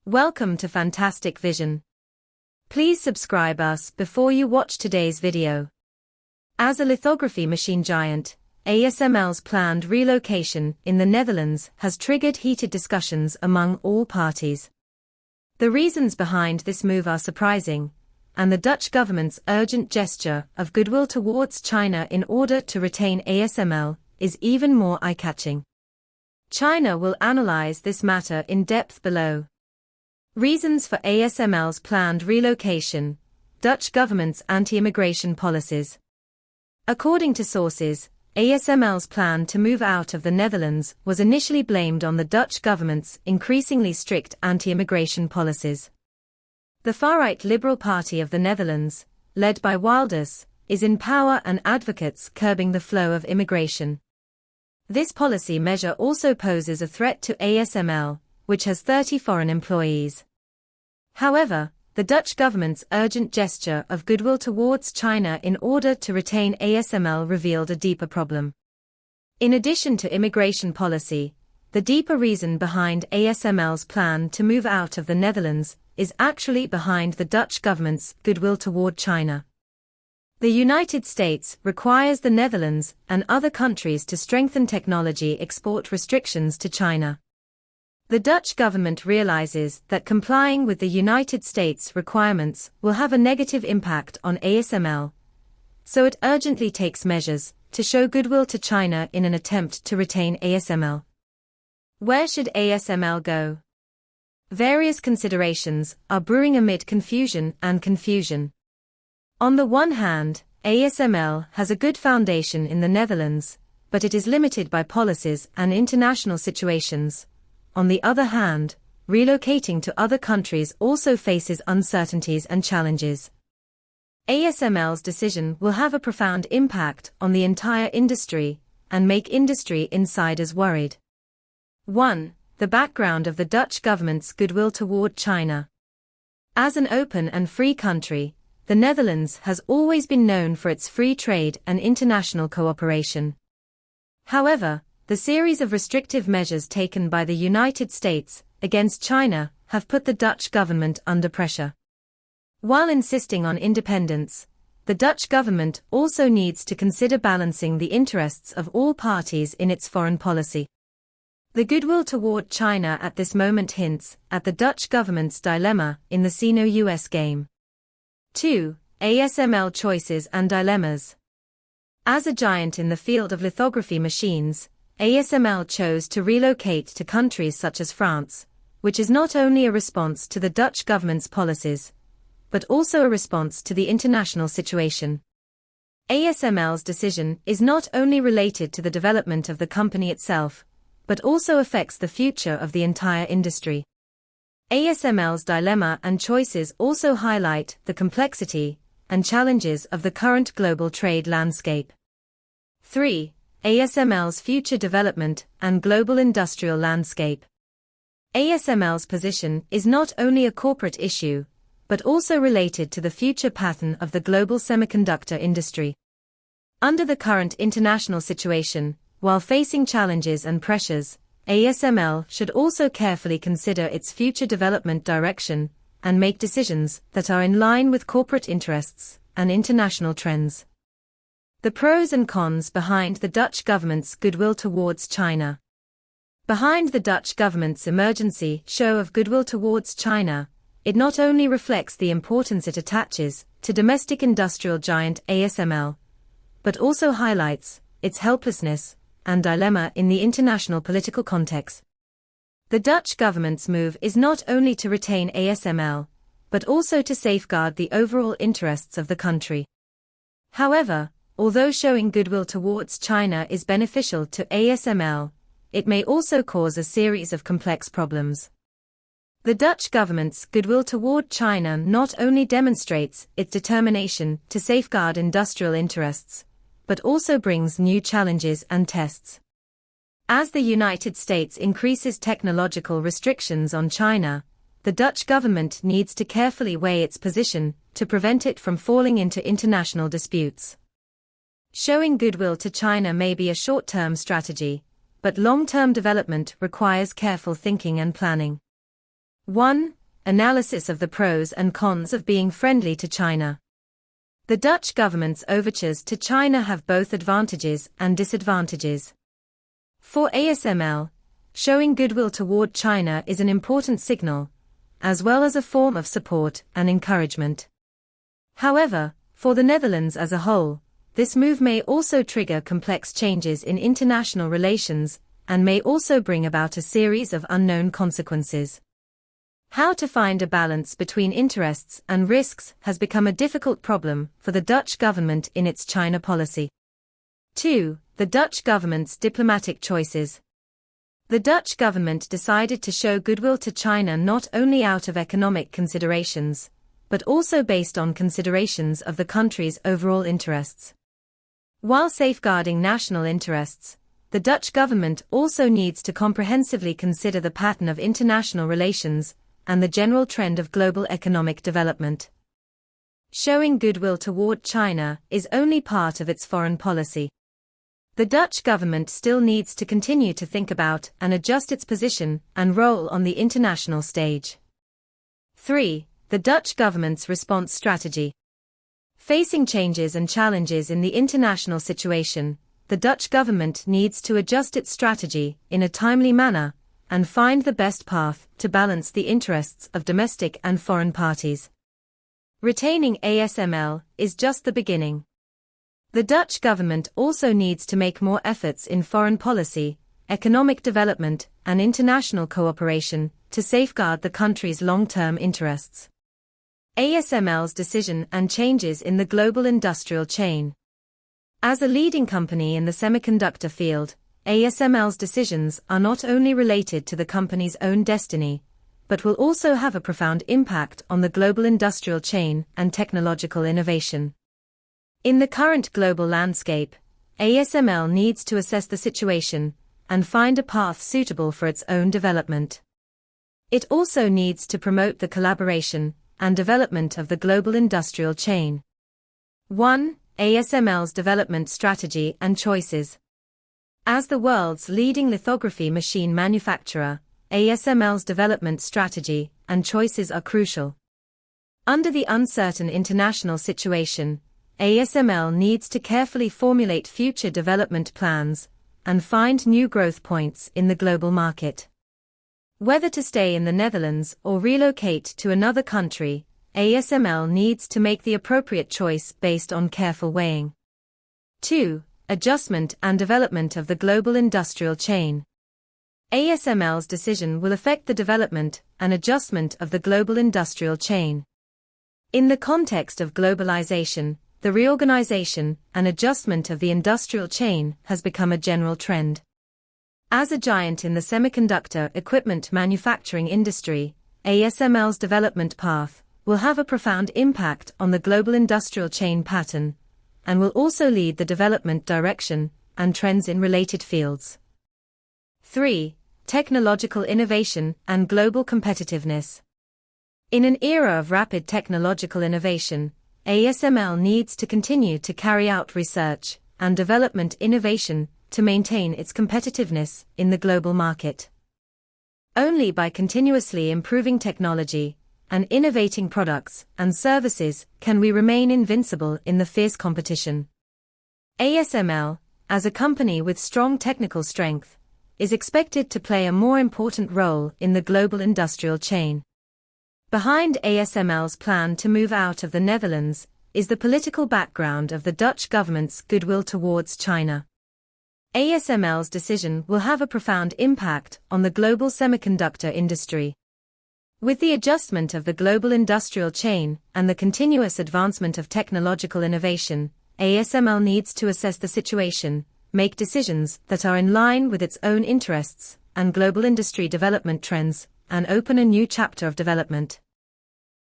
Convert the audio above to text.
Welcome to Fantastic Vision. Please subscribe us before you watch today's video. As a lithography machine giant, ASML's planned relocation in the Netherlands has triggered heated discussions among all parties. The reasons behind this move are surprising, and the Dutch government's urgent gesture of goodwill towards China in order to retain ASML is even more eye-catching. China will analyze this matter in depth below. Reasons for ASML's planned relocation, Dutch government's anti-immigration policies. According to sources, ASML's plan to move out of the Netherlands was initially blamed on the Dutch government's increasingly strict anti-immigration policies. The far-right Liberal Party of the Netherlands, led by Wilders, is in power and advocates curbing the flow of immigration. This policy measure also poses a threat to ASML, which has 30 foreign employees. However, the Dutch government's urgent gesture of goodwill towards China in order to retain ASML revealed a deeper problem. In addition to immigration policy, the deeper reason behind ASML's plan to move out of the Netherlands is actually behind the Dutch government's goodwill toward China. The United States requires the Netherlands and other countries to strengthen technology export restrictions to China. The Dutch government realizes that complying with the United States requirements will have a negative impact on ASML, so it urgently takes measures to show goodwill to China in an attempt to retain ASML. Where should ASML go? Various considerations are brewing amid confusion. On the one hand, ASML has a good foundation in the Netherlands, but it is limited by policies and international situations. On the other hand, relocating to other countries also faces uncertainties and challenges. ASML's decision will have a profound impact on the entire industry and make industry insiders worried. 1. The background of the Dutch government's goodwill toward China. As an open and free country, the Netherlands has always been known for its free trade and international cooperation. However, the series of restrictive measures taken by the United States against China have put the Dutch government under pressure. While insisting on independence, the Dutch government also needs to consider balancing the interests of all parties in its foreign policy. The goodwill toward China at this moment hints at the Dutch government's dilemma in the Sino-US game. 2. ASML choices and dilemmas. As a giant in the field of lithography machines, ASML chose to relocate to countries such as France, which is not only a response to the Dutch government's policies, but also a response to the international situation. ASML's decision is not only related to the development of the company itself, but also affects the future of the entire industry. ASML's dilemma and choices also highlight the complexity and challenges of the current global trade landscape. 3. ASML's future development and global industrial landscape. ASML's position is not only a corporate issue, but also related to the future pattern of the global semiconductor industry. Under the current international situation, while facing challenges and pressures, ASML should also carefully consider its future development direction and make decisions that are in line with corporate interests and international trends. The pros and cons behind the Dutch government's goodwill towards China. Behind the Dutch government's emergency show of goodwill towards China, it not only reflects the importance it attaches to domestic industrial giant ASML, but also highlights its helplessness and dilemma in the international political context. The Dutch government's move is not only to retain ASML, but also to safeguard the overall interests of the country. However, although showing goodwill towards China is beneficial to ASML, it may also cause a series of complex problems. The Dutch government's goodwill toward China not only demonstrates its determination to safeguard industrial interests, but also brings new challenges and tests. As the United States increases technological restrictions on China, the Dutch government needs to carefully weigh its position to prevent it from falling into international disputes. Showing goodwill to China may be a short-term strategy, but long-term development requires careful thinking and planning. 1. Analysis of the pros and cons of being friendly to China. The Dutch government's overtures to China have both advantages and disadvantages. For ASML, showing goodwill toward China is an important signal, as well as a form of support and encouragement. However, for the Netherlands as a whole, this move may also trigger complex changes in international relations and may also bring about a series of unknown consequences. How to find a balance between interests and risks has become a difficult problem for the Dutch government in its China policy. 2. The Dutch government's diplomatic choices. The Dutch government decided to show goodwill to China not only out of economic considerations, but also based on considerations of the country's overall interests. While safeguarding national interests, the Dutch government also needs to comprehensively consider the pattern of international relations and the general trend of global economic development. Showing goodwill toward China is only part of its foreign policy. The Dutch government still needs to continue to think about and adjust its position and role on the international stage. 3. The Dutch government's response strategy. Facing changes and challenges in the international situation, the Dutch government needs to adjust its strategy in a timely manner and find the best path to balance the interests of domestic and foreign parties. Retaining ASML is just the beginning. The Dutch government also needs to make more efforts in foreign policy, economic development, and international cooperation to safeguard the country's long-term interests. ASML's decision and changes in the global industrial chain. As a leading company in the semiconductor field, ASML's decisions are not only related to the company's own destiny, but will also have a profound impact on the global industrial chain and technological innovation. In the current global landscape, ASML needs to assess the situation and find a path suitable for its own development. It also needs to promote the collaboration and development of the global industrial chain. 1. ASML's development strategy and choices. As the world's leading lithography machine manufacturer, ASML's development strategy and choices are crucial. Under the uncertain international situation, ASML needs to carefully formulate future development plans and find new growth points in the global market. Whether to stay in the Netherlands or relocate to another country, ASML needs to make the appropriate choice based on careful weighing. 2. Adjustment and development of the global industrial chain. ASML's decision will affect the development and adjustment of the global industrial chain. In the context of globalization, the reorganization and adjustment of the industrial chain has become a general trend. As a giant in the semiconductor equipment manufacturing industry, ASML's development path will have a profound impact on the global industrial chain pattern, and will also lead the development direction and trends in related fields. 3. Technological innovation and global competitiveness. In an era of rapid technological innovation, ASML needs to continue to carry out research and development innovation to maintain its competitiveness in the global market. Only by continuously improving technology and innovating products and services can we remain invincible in the fierce competition. ASML, as a company with strong technical strength, is expected to play a more important role in the global industrial chain. Behind ASML's plan to move out of the Netherlands is the political background of the Dutch government's goodwill towards China. ASML's decision will have a profound impact on the global semiconductor industry. With the adjustment of the global industrial chain and the continuous advancement of technological innovation, ASML needs to assess the situation, make decisions that are in line with its own interests and global industry development trends, and open a new chapter of development.